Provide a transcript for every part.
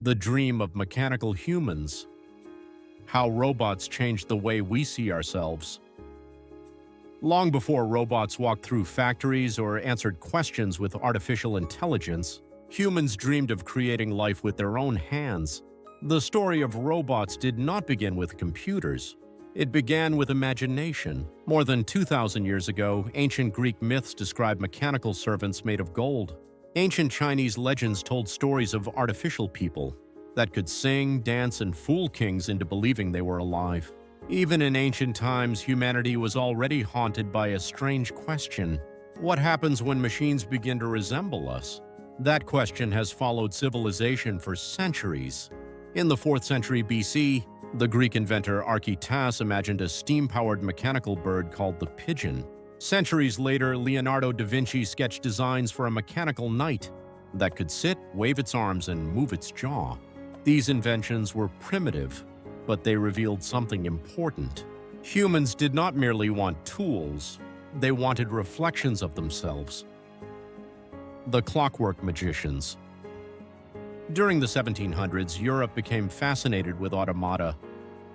The dream of mechanical humans. How robots changed the way we see ourselves. Long before robots walked through factories or answered questions with artificial intelligence, humans dreamed of creating life with their own hands. The story of robots did not begin with computers. It began with imagination. More than 2,000 years ago, ancient Greek myths described mechanical servants made of gold. Ancient Chinese legends told stories of artificial people that could sing, dance, and fool kings into believing they were alive. Even in ancient times, humanity was already haunted by a strange question. What happens when machines begin to resemble us? That question has followed civilization for centuries. In the 4th century BC, the Greek inventor Archytas imagined a steam-powered mechanical bird called the pigeon. Centuries later, Leonardo da Vinci sketched designs for a mechanical knight that could sit, wave its arms, and move its jaw. These inventions were primitive, but they revealed something important. Humans did not merely want tools, they wanted reflections of themselves. The clockwork magicians. During the 1700s, Europe became fascinated with automata,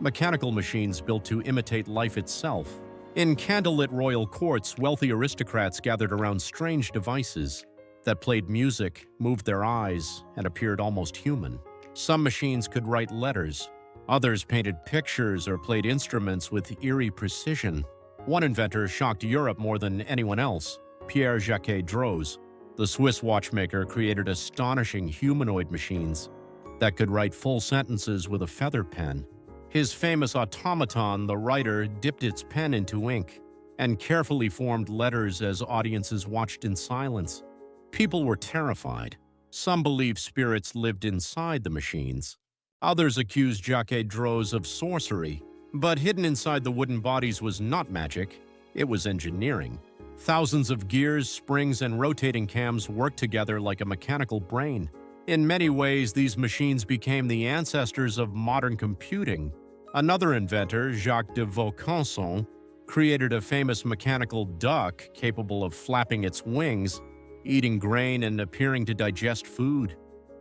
mechanical machines built to imitate life itself. In candlelit royal courts, wealthy aristocrats gathered around strange devices that played music, moved their eyes, and appeared almost human. Some machines could write letters. Others painted pictures or played instruments with eerie precision. One inventor shocked Europe more than anyone else, Pierre-Jacques Droz. The Swiss watchmaker created astonishing humanoid machines that could write full sentences with a feather pen. His famous automaton, the writer, dipped its pen into ink and carefully formed letters as audiences watched in silence. People were terrified. Some believed spirits lived inside the machines. Others accused Jacques Droz of sorcery, but hidden inside the wooden bodies was not magic, it was engineering. Thousands of gears, springs, and rotating cams worked together like a mechanical brain. In many ways, these machines became the ancestors of modern computing. Another inventor, Jacques de Vaucanson, created a famous mechanical duck capable of flapping its wings, eating grain, and appearing to digest food.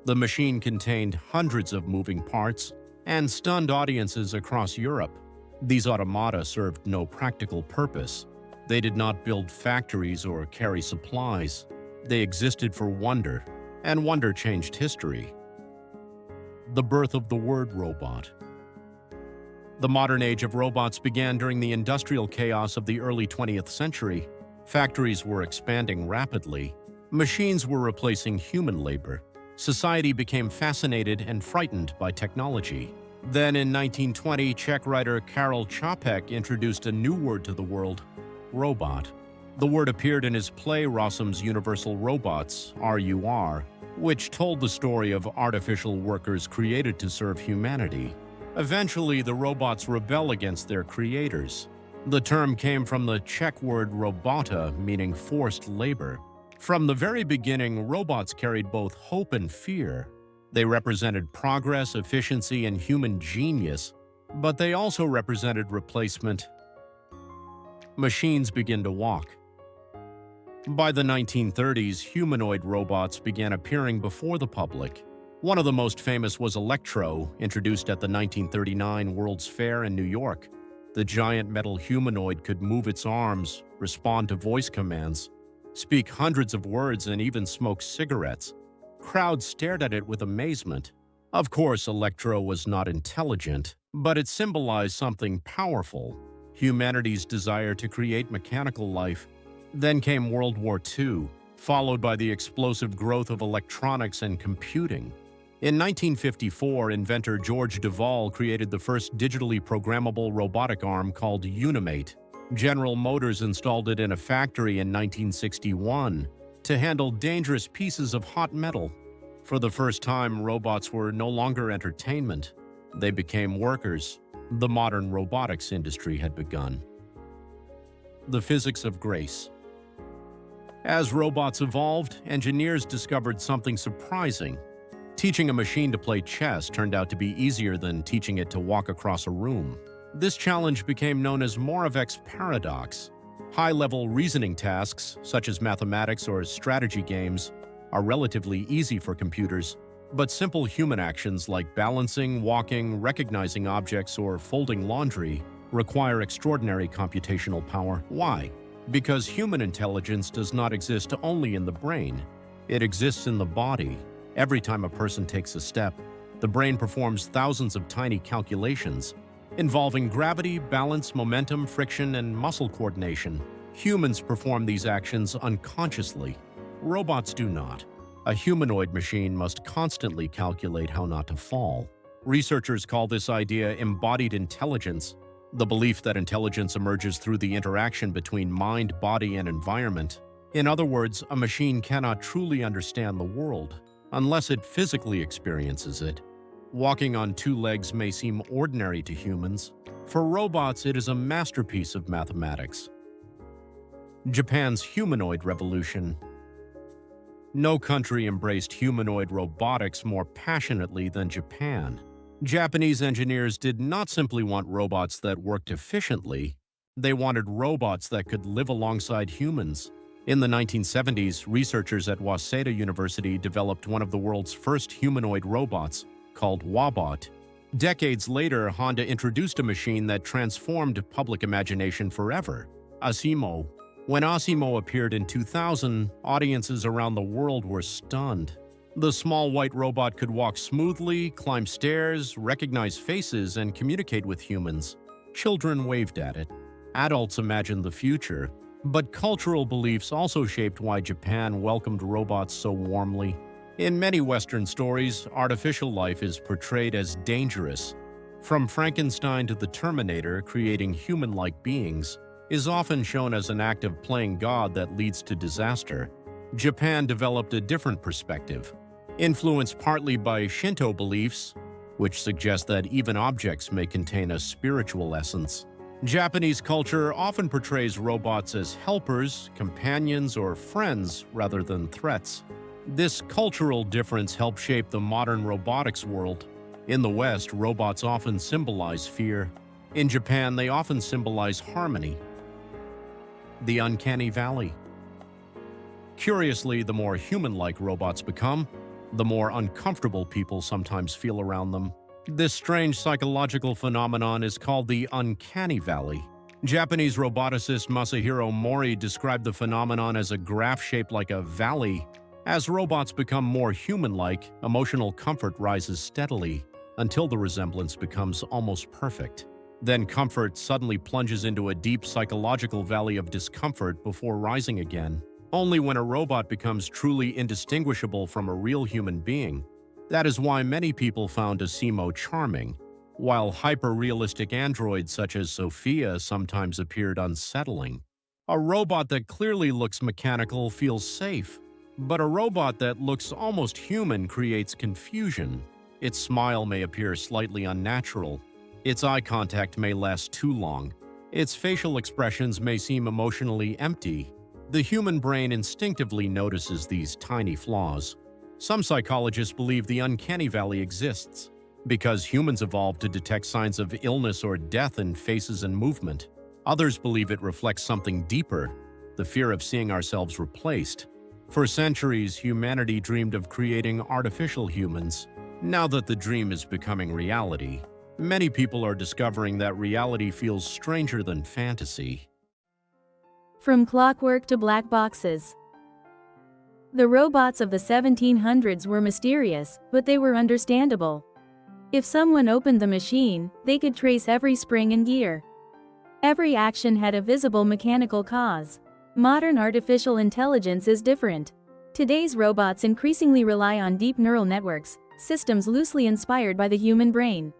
The machine contained hundreds of moving parts and stunned audiences across Europe. These automata served no practical purpose. They did not build factories or carry supplies. They existed for wonder, and wonder changed history. The birth of the word robot. The modern age of robots began during the industrial chaos of the early 20th century. Factories were expanding rapidly. Machines were replacing human labor. Society became fascinated and frightened by technology. Then in 1920, Czech writer Karel Čapek introduced a new word to the world, robot. The word appeared in his play Rossum's Universal Robots, RUR, which told the story of artificial workers created to serve humanity. Eventually, the robots rebel against their creators. The term came from the Czech word robota, meaning forced labor. From the very beginning, robots carried both hope and fear. They represented progress, efficiency, and human genius, but they also represented replacement. Machines begin to walk. By the 1930s, humanoid robots began appearing before the public. One of the most famous was Electro, introduced at the 1939 World's Fair in New York. The giant metal humanoid could move its arms, respond to voice commands, speak hundreds of words, and even smoke cigarettes. Crowds stared at it with amazement. Of course, Electro was not intelligent, but it symbolized something powerful: humanity's desire to create mechanical life. Then came World War II, followed by the explosive growth of electronics and computing. In 1954, inventor George Devol created the first digitally programmable robotic arm called Unimate. General Motors installed it in a factory in 1961 to handle dangerous pieces of hot metal. For the first time, robots were no longer entertainment. They became workers. The modern robotics industry had begun. The physics of grace. As robots evolved, engineers discovered something surprising. Teaching a machine to play chess turned out to be easier than teaching it to walk across a room. This challenge became known as Moravec's paradox. High-level reasoning tasks, such as mathematics or strategy games, are relatively easy for computers, But simple human actions like balancing, walking, recognizing objects, or folding laundry require extraordinary computational power. Why? Because human intelligence does not exist only in the brain. It exists in the body. Every time a person takes a step, the brain performs thousands of tiny calculations involving gravity, balance, momentum, friction, and muscle coordination. Humans perform these actions unconsciously. Robots do not. A humanoid machine must constantly calculate how not to fall. Researchers call this idea embodied intelligence, the belief that intelligence emerges through the interaction between mind, body, and environment. In other words, a machine cannot truly understand the world unless it physically experiences it. Walking on two legs may seem ordinary to humans. For robots, it is a masterpiece of mathematics. Japan's humanoid revolution. No country embraced humanoid robotics more passionately than Japan. Japanese engineers did not simply want robots that worked efficiently, they wanted robots that could live alongside humans. In the 1970s, researchers at Waseda University developed one of the world's first humanoid robots, called Wabot. Decades later, Honda introduced a machine that transformed public imagination forever, ASIMO. When ASIMO appeared in 2000, audiences around the world were stunned. The small white robot could walk smoothly, climb stairs, recognize faces, and communicate with humans. Children waved at it. Adults imagined the future. But cultural beliefs also shaped why Japan welcomed robots so warmly. In many Western stories, artificial life is portrayed as dangerous. From Frankenstein to the Terminator, creating human-like beings is often shown as an act of playing God that leads to disaster. Japan developed a different perspective, influenced partly by Shinto beliefs, which suggest that even objects may contain a spiritual essence. Japanese culture often portrays robots as helpers, companions, or friends rather than threats. This cultural difference helped shape the modern robotics world. In the West, robots often symbolize fear. In Japan, they often symbolize harmony. The Uncanny Valley. Curiously, the more human-like robots become, the more uncomfortable people sometimes feel around them. This strange psychological phenomenon is called the Uncanny Valley. Japanese roboticist Masahiro Mori described the phenomenon as a graph shaped like a valley. As robots become more human-like, emotional comfort rises steadily until the resemblance becomes almost perfect. Then comfort suddenly plunges into a deep psychological valley of discomfort before rising again. Only when a robot becomes truly indistinguishable from a real human being. That is why many people found ASIMO charming, while hyper-realistic androids such as Sophia sometimes appeared unsettling. A robot that clearly looks mechanical feels safe, but a robot that looks almost human creates confusion. Its smile may appear slightly unnatural. Its eye contact may last too long. Its facial expressions may seem emotionally empty. The human brain instinctively notices these tiny flaws. Some psychologists believe the Uncanny Valley exists because humans evolved to detect signs of illness or death in faces and movement. Others believe it reflects something deeper, the fear of seeing ourselves replaced. For centuries, humanity dreamed of creating artificial humans. Now that the dream is becoming reality, many people are discovering that reality feels stranger than fantasy. From clockwork to black boxes. The robots of the 1700s were mysterious, but they were understandable. If someone opened the machine, they could trace every spring and gear. Every action had a visible mechanical cause. Modern artificial intelligence is different. Today's robots increasingly rely on deep neural networks, systems loosely inspired by the human brain.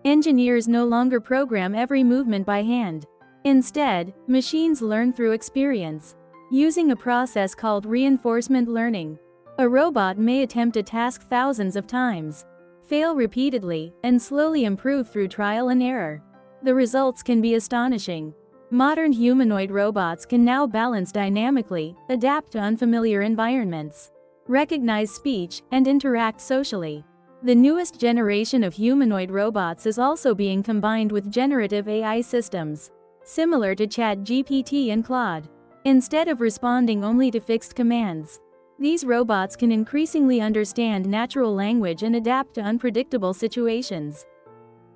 Engineers no longer program every movement by hand. Instead, machines learn through experience. Using a process called reinforcement learning, a robot may attempt a task thousands of times, fail repeatedly, and slowly improve through trial and error. The results can be astonishing. Modern humanoid robots can now balance dynamically, adapt to unfamiliar environments, recognize speech, and interact socially. The newest generation of humanoid robots is also being combined with generative AI systems, similar to ChatGPT and Claude. Instead of responding only to fixed commands, These robots can increasingly understand natural language and adapt to unpredictable situations.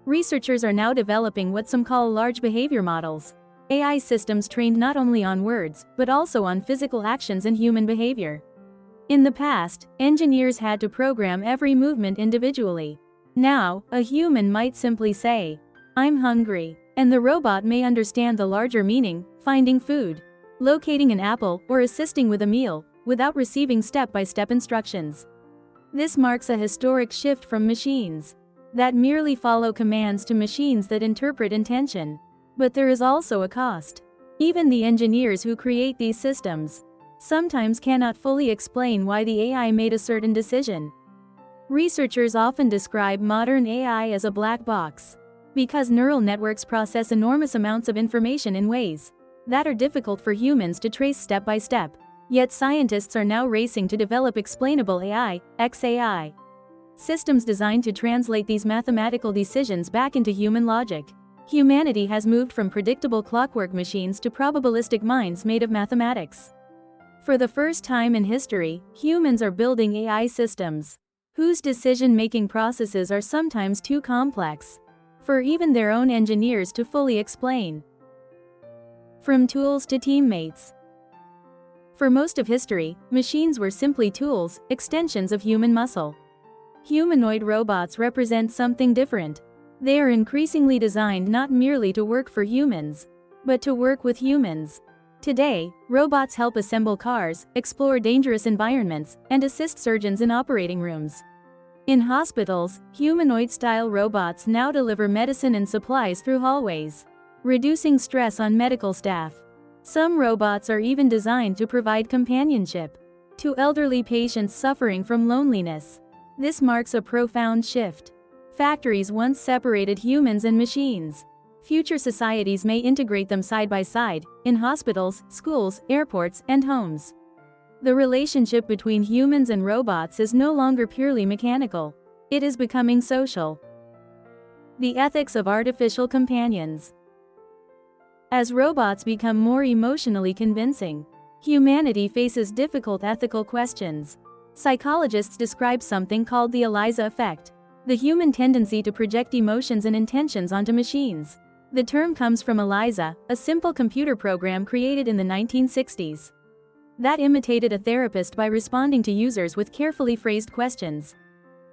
Researchers are now developing what some call large behavior models, AI systems trained not only on words, but also on physical actions and human behavior. In the past, engineers had to program every movement individually. Now, a human might simply say, "I'm hungry," and the robot may understand the larger meaning, finding food, locating an apple, or assisting with a meal, without receiving step-by-step instructions. This marks a historic shift from machines that merely follow commands to machines that interpret intention. But there is also a cost. Even the engineers who create these systems sometimes cannot fully explain why the AI made a certain decision. Researchers often describe modern AI as a black box, because neural networks process enormous amounts of information in ways that are difficult for humans to trace step by step. Yet scientists are now racing to develop explainable AI, XAI, systems designed to translate these mathematical decisions back into human logic. Humanity has moved from predictable clockwork machines to probabilistic minds made of mathematics. For the first time in history, humans are building AI systems whose decision-making processes are sometimes too complex for even their own engineers to fully explain. From tools to teammates. For most of history, machines were simply tools, extensions of human muscle. Humanoid robots represent something different. They are increasingly designed not merely to work for humans, but to work with humans. Today, robots help assemble cars, explore dangerous environments, and assist surgeons in operating rooms. In hospitals, humanoid-style robots now deliver medicine and supplies through hallways, reducing stress on medical staff. Some robots are even designed to provide companionship to elderly patients suffering from loneliness. This marks a profound shift. Factories once separated humans and machines. Future societies may integrate them side by side, in hospitals, schools, airports, and homes. The relationship between humans and robots is no longer purely mechanical. It is becoming social. The ethics of artificial companions. As robots become more emotionally convincing, humanity faces difficult ethical questions. Psychologists describe something called the ELIZA effect, the human tendency to project emotions and intentions onto machines. The term comes from ELIZA, a simple computer program created in the 1960s that imitated a therapist by responding to users with carefully phrased questions.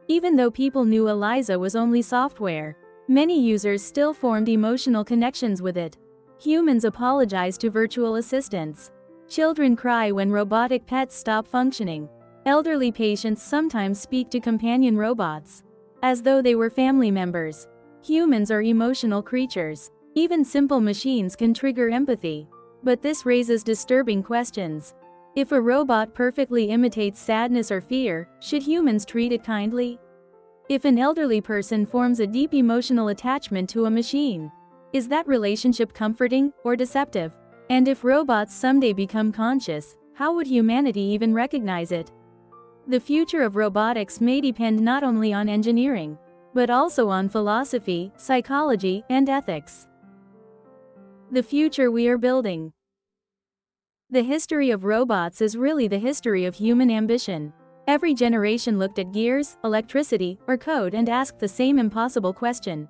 Even though people knew ELIZA was only software, many users still formed emotional connections with it. Humans apologize to virtual assistants. Children cry when robotic pets stop functioning. Elderly patients sometimes speak to companion robots as though they were family members. Humans are emotional creatures. Even simple machines can trigger empathy. But this raises disturbing questions. If a robot perfectly imitates sadness or fear, should humans treat it kindly? If an elderly person forms a deep emotional attachment to a machine, is that relationship comforting or deceptive? And if robots someday become conscious, how would humanity even recognize it? The future of robotics may depend not only on engineering, but also on philosophy, psychology, and ethics. The future we are building. The history of robots is really the history of human ambition. Every generation looked at gears, electricity, or code and asked the same impossible question.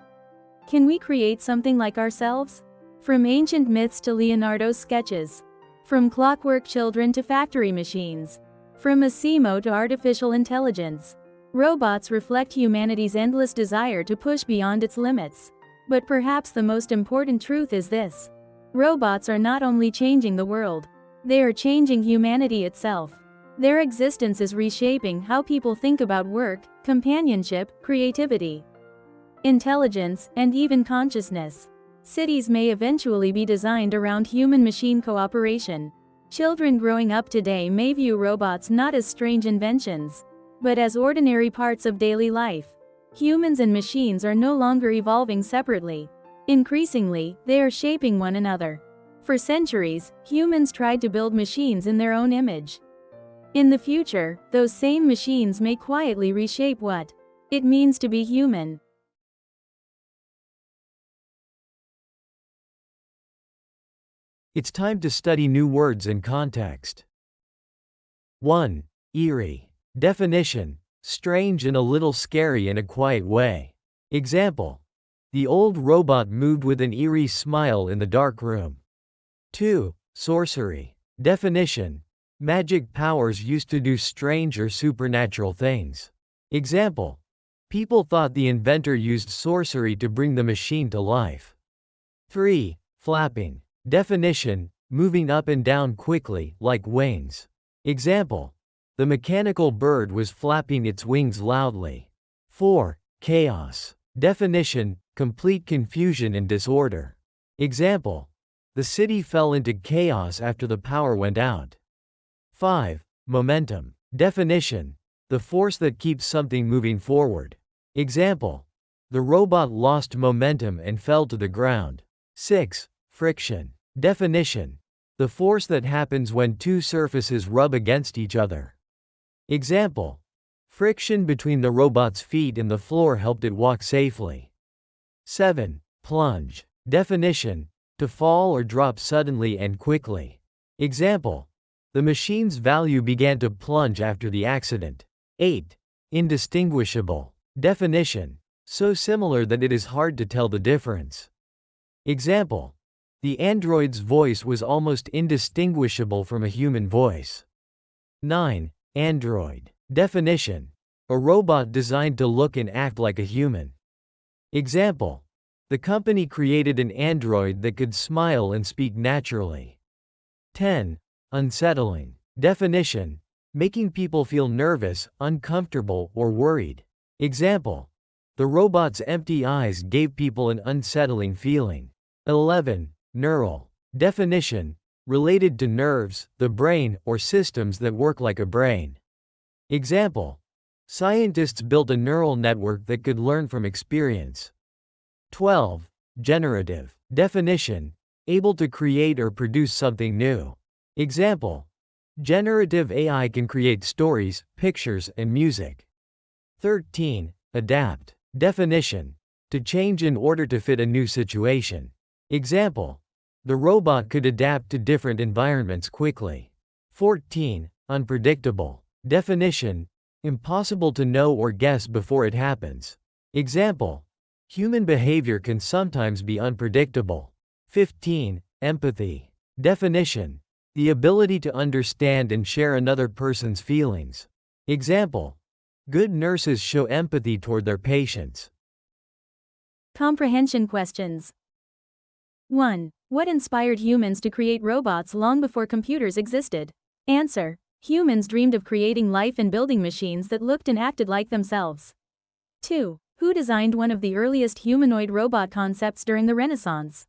Can we create something like ourselves? From ancient myths to Leonardo's sketches. From clockwork children to factory machines. From ASIMO to artificial intelligence. Robots reflect humanity's endless desire to push beyond its limits. But perhaps the most important truth is this. Robots are not only changing the world, they are changing humanity itself. Their existence is reshaping how people think about work, companionship, creativity, intelligence, and even consciousness. Cities may eventually be designed around human-machine cooperation. Children growing up today may view robots not as strange inventions, but as ordinary parts of daily life. Humans and machines are no longer evolving separately. Increasingly, they are shaping one another. For centuries, humans tried to build machines in their own image. In the future, those same machines may quietly reshape what it means to be human. It's time to study new words in context. 1. Eerie. Definition: strange and a little scary in a quiet way. Example: the old robot moved with an eerie smile in the dark room. 2. Sorcery. Definition: magic powers used to do strange or supernatural things. Example: people thought the inventor used sorcery to bring the machine to life. 3. Flapping. Definition: moving up and down quickly, like wings. Example: the mechanical bird was flapping its wings loudly. 4. Chaos. Definition: complete confusion and disorder. Example: the city fell into chaos after the power went out. 5. Momentum. Definition: the force that keeps something moving forward. Example: the robot lost momentum and fell to the ground. 6. Friction. Definition: the force that happens when two surfaces rub against each other. Example: friction between the robot's feet and the floor helped it walk safely. 7. Plunge. Definition: to fall or drop suddenly and quickly. Example: the machine's value began to plunge after the accident. 8. Indistinguishable. Definition: so similar that it is hard to tell the difference. Example: the android's voice was almost indistinguishable from a human voice. 9. Android. Definition: a robot designed to look and act like a human. Example: the company created an android that could smile and speak naturally. 10. Unsettling. Definition: making people feel nervous, uncomfortable, or worried. Example: the robot's empty eyes gave people an unsettling feeling. 11. Neural. Definition: related to nerves, the brain, or systems that work like a brain. Example: scientists built a neural network that could learn from experience. 12. Generative. Definition: able to create or produce something new. Example: generative AI can create stories, pictures, and music. 13. Adapt. Definition: to change in order to fit a new situation. Example: the robot could adapt to different environments quickly. 14. Unpredictable. Definition: impossible to know or guess before it happens. Example: human behavior can sometimes be unpredictable. 15. Empathy. Definition: the ability to understand and share another person's feelings. Example: good nurses show empathy toward their patients. Comprehension questions. 1. What inspired humans to create robots long before computers existed? Answer: humans dreamed of creating life and building machines that looked and acted like themselves. 2. Who designed one of the earliest humanoid robot concepts during the Renaissance?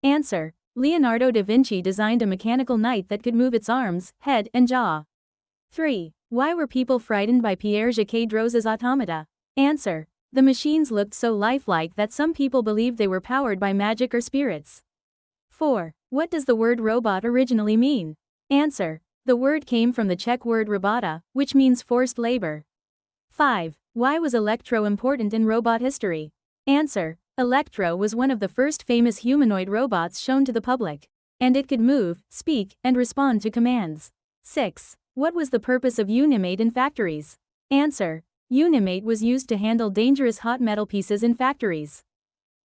Answer: Leonardo da Vinci designed a mechanical knight that could move its arms, head, and jaw. 3. Why were people frightened by Pierre-Jacques Droz's automata? Answer: the machines looked so lifelike that some people believed they were powered by magic or spirits. 4. What does the word robot originally mean? Answer: the word came from the Czech word robota, which means forced labor. 5. Why was Electro important in robot history? Answer: Electro was one of the first famous humanoid robots shown to the public. And it could move, speak, and respond to commands. 6. What was the purpose of Unimate in factories? Answer: Unimate was used to handle dangerous hot metal pieces in factories.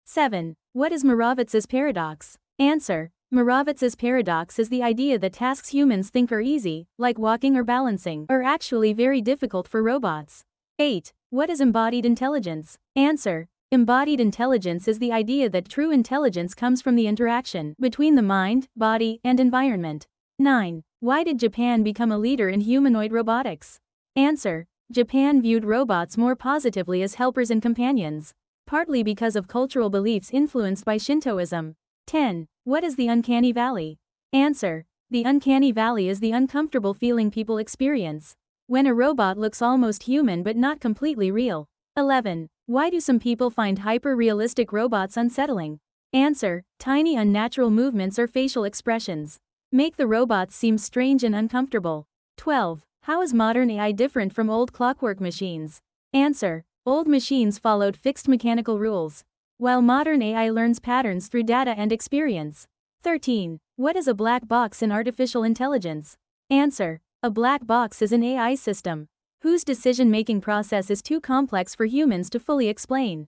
7. What is Moravitz's paradox? Answer: Moravitz's paradox is the idea that tasks humans think are easy, like walking or balancing, are actually very difficult for robots. 8. What is embodied intelligence? Answer: embodied intelligence is the idea that true intelligence comes from the interaction between the mind, body, and environment. 9. Why did Japan become a leader in humanoid robotics? Answer: Japan viewed robots more positively as helpers and companions, partly because of cultural beliefs influenced by Shintoism. 10. What is the Uncanny Valley? Answer: the Uncanny Valley is the uncomfortable feeling people experience when a robot looks almost human but not completely real. 11. Why do some people find hyper-realistic robots unsettling? Answer: tiny unnatural movements or facial expressions make the robots seem strange and uncomfortable. 12. How is modern AI different from old clockwork machines? Answer: old machines followed fixed mechanical rules, while modern AI learns patterns through data and experience. 13. What is a black box in artificial intelligence? Answer: A black box is an AI system whose decision-making process is too complex for humans to fully explain.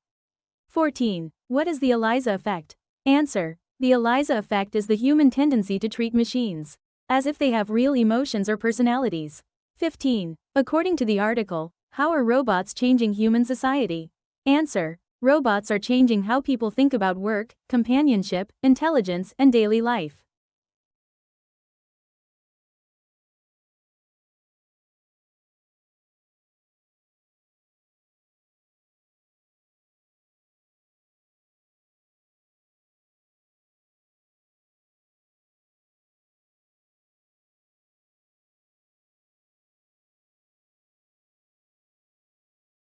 14. What is the ELIZA effect? Answer. The ELIZA effect is the human tendency to treat machines as if they have real emotions or personalities. 15. According to the article, how are robots changing human society? Answer. Robots are changing how people think about work, companionship, intelligence, and daily life.